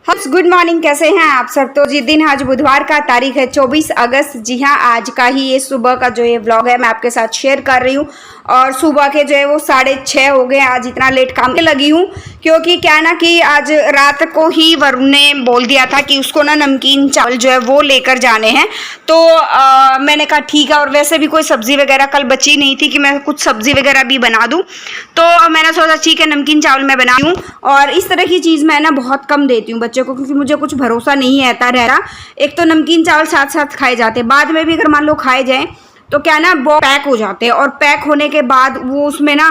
Good morning, कैसे हैं आप सब। तो जी दिन आज बुधवार का तारीख है 24 अगस्त। जी हाँ, आज का ही ये सुबह का जो ये व्लॉग है मैं आपके साथ शेयर कर रही हूँ। और सुबह के जो है वो 6:30 हो गए। आज इतना लेट काम में लगी हूँ क्योंकि क्या है ना कि आज रात को ही वरुण ने बोल दिया था कि उसको ना नमकीन चावल जो है वो लेकर जाने हैं। तो मैंने कहा ठीक है। और वैसे भी कोई सब्जी वगैरह कल बची नहीं थी कि मैं कुछ सब्जी वगैरह भी बना दूँ। तो मैंने सोचा ठीक है नमकीन चावल मैं बना दूँ। और इस तरह की चीज़ मैं ना बहुत कम देती हूँ बच्चों को क्योंकि मुझे कुछ भरोसा नहीं आता रह रहा। एक तो नमकीन चावल साथ साथ खाए जाते हैं, बाद में भी अगर मान लो खाए जाएं तो क्या ना वो पैक हो जाते हैं। और पैक होने के बाद वो उसमें ना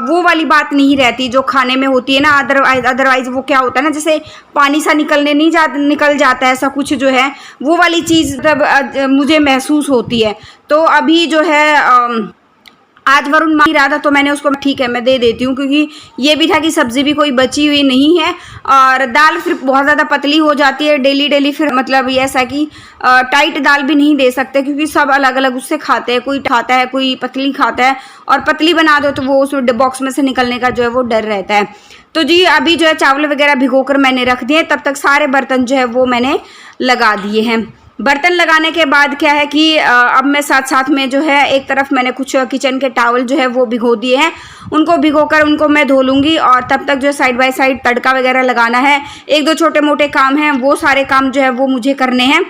वो वाली बात नहीं रहती जो खाने में होती है ना। अदरवाइज वो क्या होता है ना, जैसे पानी सा निकल जाता है, ऐसा कुछ जो है वो वाली चीज़ मतलब मुझे महसूस होती है। तो अभी जो है आज वरुण मांग रहा था तो मैंने उसको ठीक है मैं दे देती हूँ, क्योंकि ये भी था कि सब्जी भी कोई बची हुई नहीं है। और दाल फिर बहुत ज़्यादा पतली हो जाती है डेली डेली, फिर मतलब ये ऐसा कि टाइट दाल भी नहीं दे सकते क्योंकि सब अलग अलग उससे खाते हैं। कोई खाता है कोई पतली खाता है, और पतली बना दो तो वो उस बॉक्स में से निकलने का जो है वो डर रहता है। तो जी अभी जो है चावल वगैरह भिगोकर मैंने रख दिए, तब तक सारे बर्तन जो है वो मैंने लगा दिए हैं। बर्तन लगाने के बाद क्या है कि अब मैं साथ साथ में जो है एक तरफ मैंने कुछ किचन के टावल जो है वो भिगो दिए हैं, उनको भिगोकर उनको मैं धो लूँगी। और तब तक जो साइड बाय साइड तड़का वगैरह लगाना है, एक दो छोटे मोटे काम हैं, वो सारे काम जो है वो मुझे करने हैं।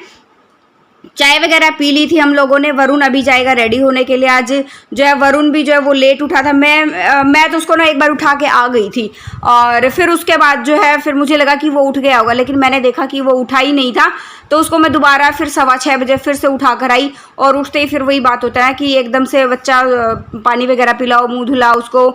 चाय वगैरह पी ली थी हम लोगों ने। वरुण अभी जाएगा रेडी होने के लिए। आज जो है वरुण भी जो है वो लेट उठा था। मैं तो उसको ना एक बार उठा के आ गई थी, और फिर उसके बाद जो है फिर मुझे लगा कि वो उठ गया होगा, लेकिन मैंने देखा कि वो उठा ही नहीं था। तो उसको मैं दोबारा फिर 6:15 फिर से उठा कर आई। और उठते ही फिर वही बात होता है कि एकदम से बच्चा पानी वगैरह पिलाओ, मुँह धुलाओ, उसको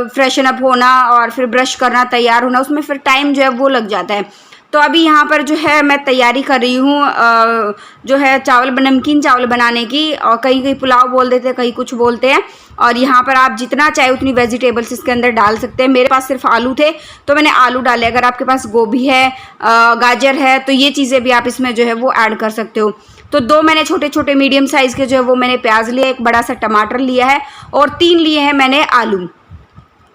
फ्रेशन अप होना और फिर ब्रश करना, तैयार होना, उसमें फिर टाइम जो है वो लग जाता है। तो अभी यहाँ पर जो है मैं तैयारी कर रही हूँ जो है नमकीन चावल बनाने की। और कहीं कहीं पुलाव बोल देते हैं, कहीं कुछ बोलते हैं। और यहाँ पर आप जितना चाहे उतनी वेजिटेबल्स इसके अंदर डाल सकते हैं। मेरे पास सिर्फ आलू थे तो मैंने आलू डाले। अगर आपके पास गोभी है, गाजर है, तो ये चीज़ें भी आप इसमें जो है वो ऐड कर सकते हो। तो 2 मैंने छोटे छोटे मीडियम साइज़ के जो है वो मैंने प्याज लिए, एक बड़ा सा टमाटर लिया है, और 3 लिए हैं मैंने आलू।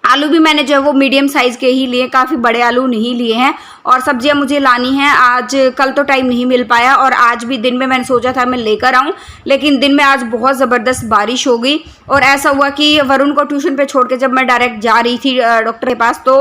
आलू भी मैंने जो है वो मीडियम साइज़ के ही लिए, काफ़ी बड़े आलू नहीं लिए हैं। और सब्जियां मुझे लानी हैं आज, कल तो टाइम नहीं मिल पाया। और आज भी दिन में मैंने सोचा था मैं लेकर आऊं, लेकिन दिन में आज बहुत ज़बरदस्त बारिश हो गई। और ऐसा हुआ कि वरुण को ट्यूशन पे छोड़ के जब मैं डायरेक्ट जा रही थी डॉक्टर के पास, तो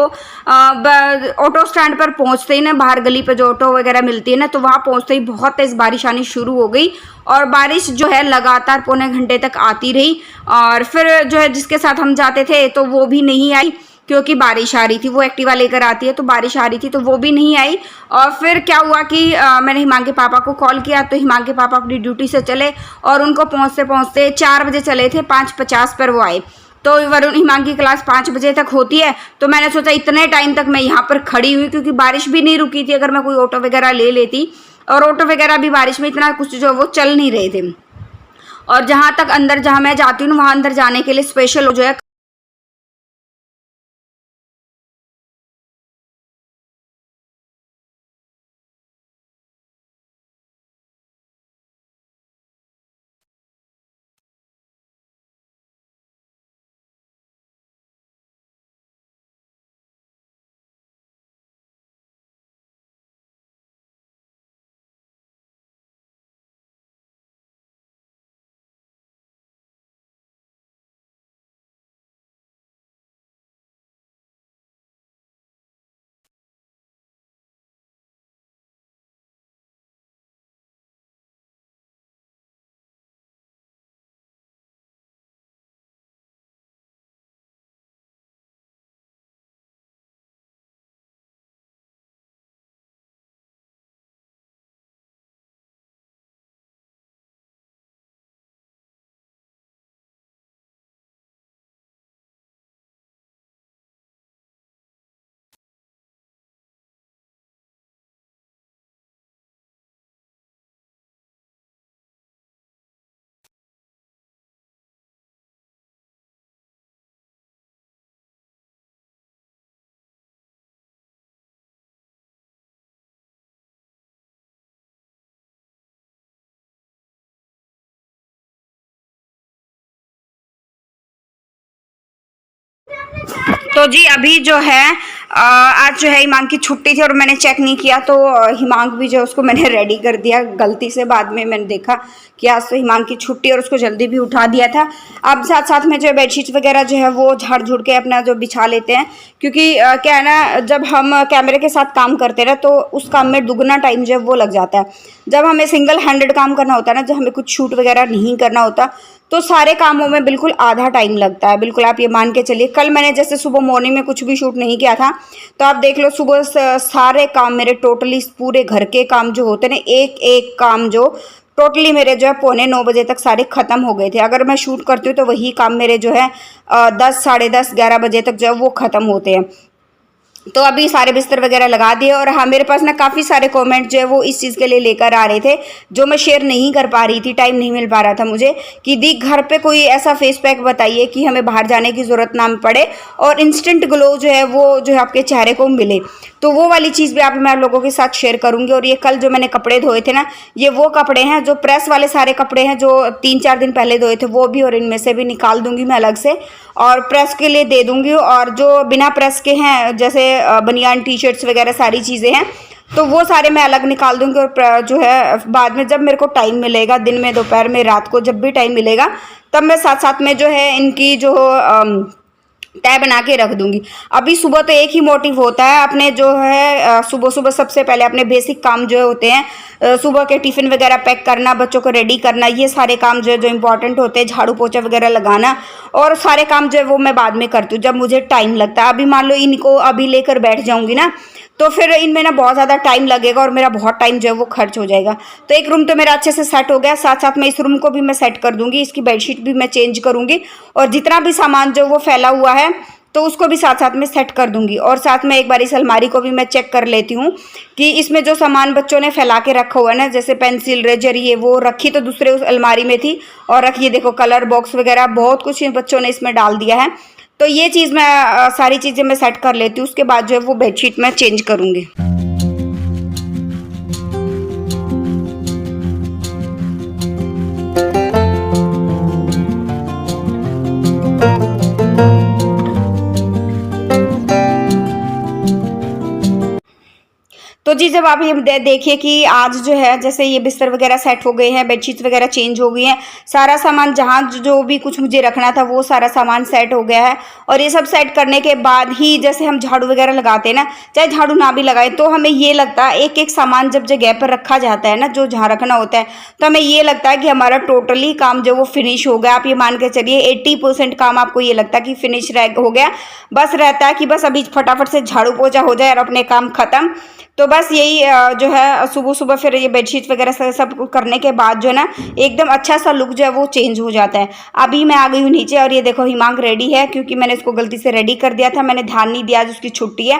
ऑटो स्टैंड पर पहुंचते ही ना, बाहर गली पे जो ऑटो वगैरह मिलती है ना, तो वहाँ पहुंचते ही बहुत तेज़ बारिश आनी शुरू हो गई। और बारिश जो है लगातार पौने घंटे तक आती रही। और फिर जो है जिसके साथ हम जाते थे तो वो भी नहीं आई क्योंकि बारिश आ रही थी। वो एक्टिवा लेकर आती है तो बारिश आ रही थी तो वो भी नहीं आई। और फिर क्या हुआ कि मैंने हिमांग के पापा को कॉल किया, तो हिमांग के पापा अपनी ड्यूटी से चले और उनको पहुंचते पहुंचते 4 बजे चले थे, 5:50 पर वो आए। तो वरुण हिमांग की क्लास 5 बजे तक होती है। तो मैंने सोचा इतने टाइम तक मैं यहाँ पर खड़ी हुई, क्योंकि बारिश भी नहीं रुकी थी। अगर मैं कोई ऑटो वगैरह ले लेती, और ऑटो वगैरह भी बारिश में इतना कुछ जो वो चल नहीं रहे थे। और जहाँ तक अंदर जहाँ मैं जाती हूँ वहाँ अंदर जाने के लिए स्पेशल जो है तो जी अभी जो है आज जो है हिमांक की छुट्टी थी और मैंने चेक नहीं किया, तो हिमांक भी जो है उसको मैंने रेडी कर दिया गलती से। बाद में मैंने देखा कि आज तो हिमांक की छुट्टी और उसको जल्दी भी उठा दिया था। अब साथ साथ में जो है बेडशीट वगैरह जो है वो झाड़ झुड़ के अपना जो बिछा लेते हैं, क्योंकि क्या है ना, जब हम कैमरे के साथ काम करते हैं तो उस काम में दुगना टाइम जो है वो लग जाता है। जब हमें सिंगल हैंडेड काम करना होता है ना, जब हमें कुछ शूट वगैरह नहीं करना होता, तो सारे कामों में बिल्कुल आधा टाइम लगता है। बिल्कुल आप ये मान के चलिए, कल मैंने जैसे सुबह मॉर्निंग में कुछ भी शूट नहीं किया था, तो आप देख लो सुबह सारे काम मेरे टोटली पूरे घर के काम जो होते हैं ना, एक एक काम जो टोटली मेरे जो है 8:45 तक सारे ख़त्म हो गए थे। अगर मैं शूट करती हूँ तो वही काम मेरे जो है 10, साढ़े 10, 11 बजे तक जो है वो ख़त्म होते हैं। तो अभी सारे बिस्तर वगैरह लगा दिए। और हाँ, मेरे पास ना काफ़ी सारे कमेंट जो है वो इस चीज़ के लिए लेकर आ रहे थे, जो मैं शेयर नहीं कर पा रही थी, टाइम नहीं मिल पा रहा था मुझे, कि दी घर पे कोई ऐसा फेस पैक बताइए कि हमें बाहर जाने की ज़रूरत ना पड़े और इंस्टेंट ग्लो जो है वो जो है आपके चेहरे को मिले। तो वो वाली चीज़ भी मैं आप लोगों के साथ शेयर करूंगी। और ये कल जो मैंने कपड़े धोए थे ना, ये वो कपड़े हैं जो प्रेस वाले सारे कपड़े हैं जो 3-4 दिन पहले धोए थे, वो भी, और इनमें से भी निकाल दूंगी मैं अलग से और प्रेस के लिए दे दूंगी। और जो बिना प्रेस के हैं, जैसे बनियान, टी शर्ट्स वगैरह सारी चीज़ें हैं, तो वो सारे मैं अलग निकाल दूंगी। और जो है बाद में जब मेरे को टाइम मिलेगा, दिन में, दोपहर में, रात को, जब भी टाइम मिलेगा, तब मैं साथ साथ में जो है इनकी जो तय बना के रख दूंगी। अभी सुबह तो एक ही मोटिव होता है अपने जो है सुबह सुबह सबसे पहले अपने बेसिक काम जो होते हैं, सुबह के टिफ़िन वगैरह पैक करना, बच्चों को रेडी करना, ये सारे काम जो है जो इम्पोर्टेंट होते हैं, झाड़ू पोछा वगैरह लगाना, और सारे काम जो है वो मैं बाद में करती हूँ जब मुझे टाइम लगता है। अभी मान लो इनको अभी लेकर बैठ जाऊंगी ना, तो फिर इनमें ना बहुत ज़्यादा टाइम लगेगा और मेरा बहुत टाइम जो है वो खर्च हो जाएगा। तो एक रूम तो मेरा अच्छे से सेट हो गया, साथ साथ में इस रूम को भी मैं सेट कर दूंगी, इसकी बेडशीट भी मैं चेंज करूंगी, और जितना भी सामान जो वो फैला हुआ है तो उसको भी साथ साथ में सेट कर दूंगी। और साथ में एक बार इस अलमारी को भी मैं चेक कर लेती हूँ कि इसमें जो सामान बच्चों ने फैला के रखा हुआ है ना, जैसे पेंसिल, रेजर, ये वो रखी तो दूसरे उस अलमारी में थी, और रखिए देखो कलर बॉक्स वगैरह बहुत कुछ बच्चों ने इसमें डाल दिया है। तो ये चीज़ मैं सारी चीज़ें मैं सेट कर लेती हूँ, उसके बाद जो है वो बेडशीट मैं चेंज करूँगी। तो जी, जब आप ये देखिए कि आज जो है जैसे ये बिस्तर वगैरह सेट हो गए हैं, बेडशीट वगैरह चेंज हो गई हैं, सारा सामान जहाँ जो भी कुछ मुझे रखना था वो सारा सामान सेट हो गया है। और ये सब सेट करने के बाद ही जैसे हम झाड़ू वगैरह लगाते हैं ना, चाहे झाड़ू ना भी लगाए, तो हमें ये लगता है एक एक सामान जब जगह पर रखा जाता है ना, जो जहाँ रखना होता है, तो हमें ये लगता है कि हमारा टोटली काम जो वो फिनिश हो गया। आप ये मान के चलिए 80% काम आपको ये लगता है कि फिनिश हो गया, बस रहता है कि बस अभी फटाफट से झाड़ू पोछा हो जाए और अपने काम खत्म। तो बस यही जो है सुबह सुबह फिर ये बेडशीट वगैरह सब करने के बाद जो है ना एकदम अच्छा सा लुक जो है वो चेंज हो जाता है। अभी मैं आ गई हूँ नीचे और ये देखो हिमांक रेडी है, क्योंकि मैंने इसको गलती से रेडी कर दिया था, मैंने ध्यान नहीं दिया, आज उसकी छुट्टी है।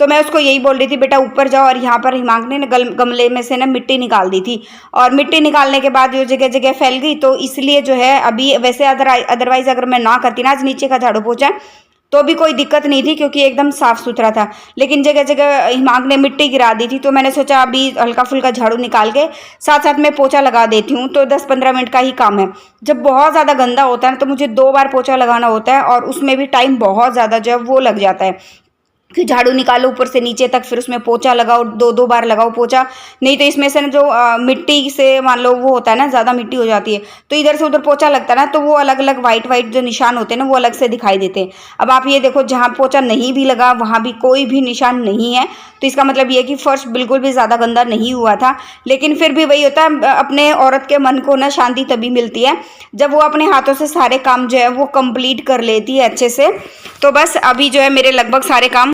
तो मैं उसको यही बोल रही थी बेटा ऊपर जाओ, और यहाँ पर हिमांक ने गमले में से ना मिट्टी निकाल दी थी, और मिट्टी निकालने के बाद ये जगह जगह फैल गई। तो इसलिए जो है अभी वैसे अदरवाइज अगर मैं ना करती ना आज नीचे का झाड़ू पोछा, तो भी कोई दिक्कत नहीं थी, क्योंकि एकदम साफ़ सुथरा था। लेकिन जगह जगह हिमांक ने मिट्टी गिरा दी थी, तो मैंने सोचा अभी हल्का फुल्का झाड़ू निकाल के साथ साथ में पोछा लगा देती हूँ, तो 10-15 मिनट का ही काम है। जब बहुत ज़्यादा गंदा होता है ना, तो मुझे 2 बार पोछा लगाना होता है, और उसमें भी टाइम बहुत ज़्यादा जो है वो लग जाता है कि झाड़ू निकालो ऊपर से नीचे तक, फिर उसमें पोछा लगाओ, 2-2 बार लगाओ पोछा। नहीं तो इसमें से ना जो मिट्टी से मान लो वो होता है ना, ज़्यादा मिट्टी हो जाती है, तो इधर से उधर पोछा लगता है ना, तो वो अलग अलग वाइट जो निशान होते हैं ना, वो अलग से दिखाई देते हैं। अब आप ये देखो, जहाँ पोछा नहीं भी लगा वहाँ भी कोई भी निशान नहीं है, तो इसका मतलब ये है कि फर्श बिल्कुल भी ज़्यादा गंदा नहीं हुआ था। लेकिन फिर भी वही होता है, अपने औरत के मन को ना शांति तभी मिलती है जब वो अपने हाथों से सारे काम जो है वो कंप्लीट कर लेती है अच्छे से। तो बस अभी जो है मेरे लगभग सारे काम।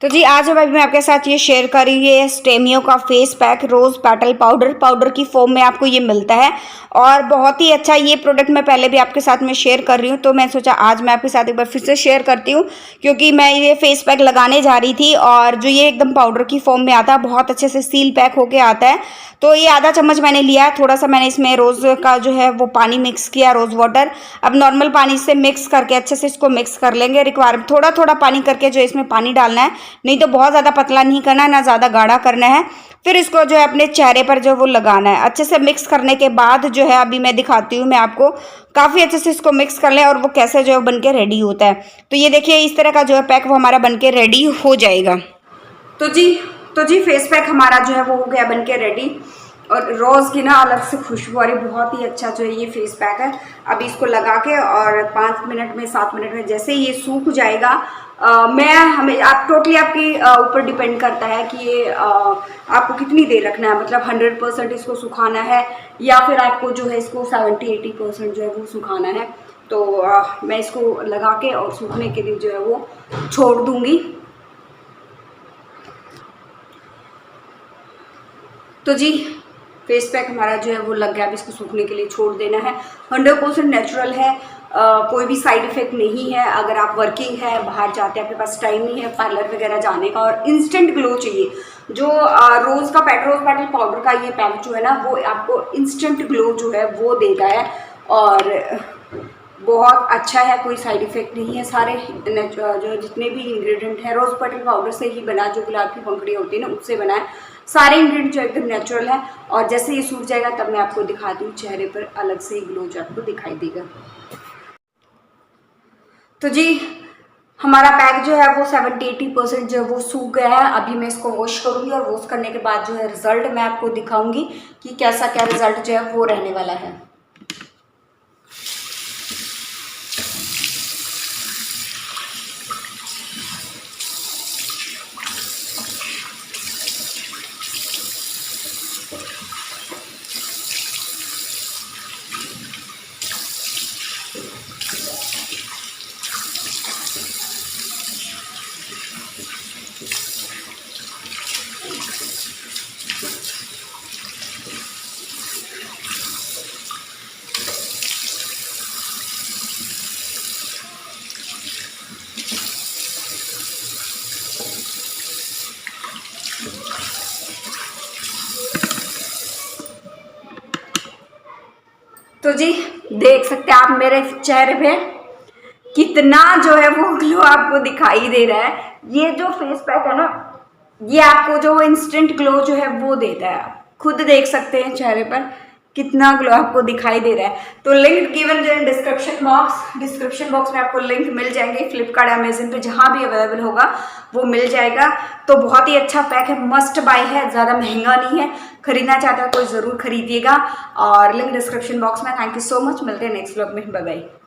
तो जी, आज मैं आपके साथ ये शेयर कर रही हूँ, ये स्टेमियो का फेस पैक रोज़ पेटल पाउडर की फॉर्म में आपको ये मिलता है, और बहुत ही अच्छा ये प्रोडक्ट मैं पहले भी आपके साथ में शेयर कर रही हूँ। तो मैं सोचा आज मैं आपके साथ एक बार फिर से शेयर करती हूँ, क्योंकि मैं ये फेस पैक लगाने जा रही थी, और जो ये एकदम पाउडर की फॉर्म में आता है, बहुत अच्छे से सील पैक होके आता है। तो ये आधा चम्मच मैंने लिया है, थोड़ा सा मैंने इसमें रोज़ का जो है वो पानी मिक्स किया, रोज़ वाटर। अब नॉर्मल पानी से मिक्स करके अच्छे से इसको मिक्स कर लेंगे, थोड़ा थोड़ा पानी करके जो इसमें पानी डालना है, नहीं तो बहुत ज़्यादा पतला नहीं करना है, ना ज़्यादा गाढ़ा करना है। फिर इसको जो है अपने चेहरे पर जो वो लगाना है। अच्छे से मिक्स करने के बाद जो है अभी मैं दिखाती हूँ मैं आपको, काफ़ी अच्छे से इसको मिक्स कर लें और वो कैसे जो है बन के रेडी होता है। तो ये देखिए इस तरह का जो है पैक वो हमारा बन के रेडी हो जाएगा। तो जी फेस पैक हमारा जो है वो हो गया बन के रेडी। और रोज़ की ना अलग से खुशबू आ रही, बहुत ही अच्छा जो है ये फेस पैक है। अभी इसको लगा के और 5 मिनट में 7 मिनट में जैसे ये सूख जाएगा, आप टोटली आपके ऊपर डिपेंड करता है कि ये आपको कितनी देर रखना है, मतलब 100% इसको सुखाना है या फिर आपको जो है इसको 70-80% जो है वो सुखाना है। तो मैं इसको लगा के और सूखने के लिए जो है वो छोड़ दूँगी। तो जी फेस पैक हमारा जो है वो लग गया। अब इसको सूखने के लिए छोड़ देना है। 100% नेचुरल है, कोई भी साइड इफ़ेक्ट नहीं है। अगर आप वर्किंग है, बाहर जाते हैं, आपके पास टाइम नहीं है पार्लर वगैरह जाने का और इंस्टेंट ग्लो चाहिए, जो रोज़ पेटल पाउडर का ये पैक जो है ना वो आपको इंस्टेंट ग्लो जो है वो देता है और बहुत अच्छा है, कोई साइड इफ़ेक्ट नहीं है। सारे जो जितने भी इंग्रेडिएंट है रोज़ पेटल पाउडर से ही बना, जो गुलाब की पंखुड़ी होती है ना उससे बना है। सारे इंग्रेडिएंट जो एकदम नेचुरल है और जैसे ये सूख जाएगा तब मैं आपको दिखाती हूँ चेहरे पर अलग से ही ग्लो जो आपको दिखाई देगा। तो जी हमारा पैक जो है वो 70-80% जो है वो सूख गया है। अभी मैं इसको वॉश करूँगी और वॉश करने के बाद जो है रिजल्ट मैं आपको दिखाऊंगी कि कैसा क्या रिजल्ट जो है वो रहने वाला है। तो जी देख सकते हैं आप मेरे चेहरे पे कितना जो है वो ग्लो आपको दिखाई दे रहा है। ये जो फेस पैक है ना ये आपको जो इंस्टेंट ग्लो जो है वो देता है। आप खुद देख सकते हैं चेहरे पर कितना ग्लो आपको दिखाई दे रहा है। तो लिंक गिवन जो है डिस्क्रिप्शन बॉक्स में आपको लिंक मिल जाएंगे। फ्लिपकार्ट अमेजन पे जहाँ भी अवेलेबल होगा वो मिल जाएगा। तो बहुत ही अच्छा पैक है, मस्ट बाय है, ज़्यादा महंगा नहीं है। खरीदना चाहता है कोई ज़रूर खरीदिएगा और लिंक डिस्क्रिप्शन बॉक्स में। थैंक यू सो मच, मिलते हैं नेक्स्ट व्लॉग में, बाय बाय।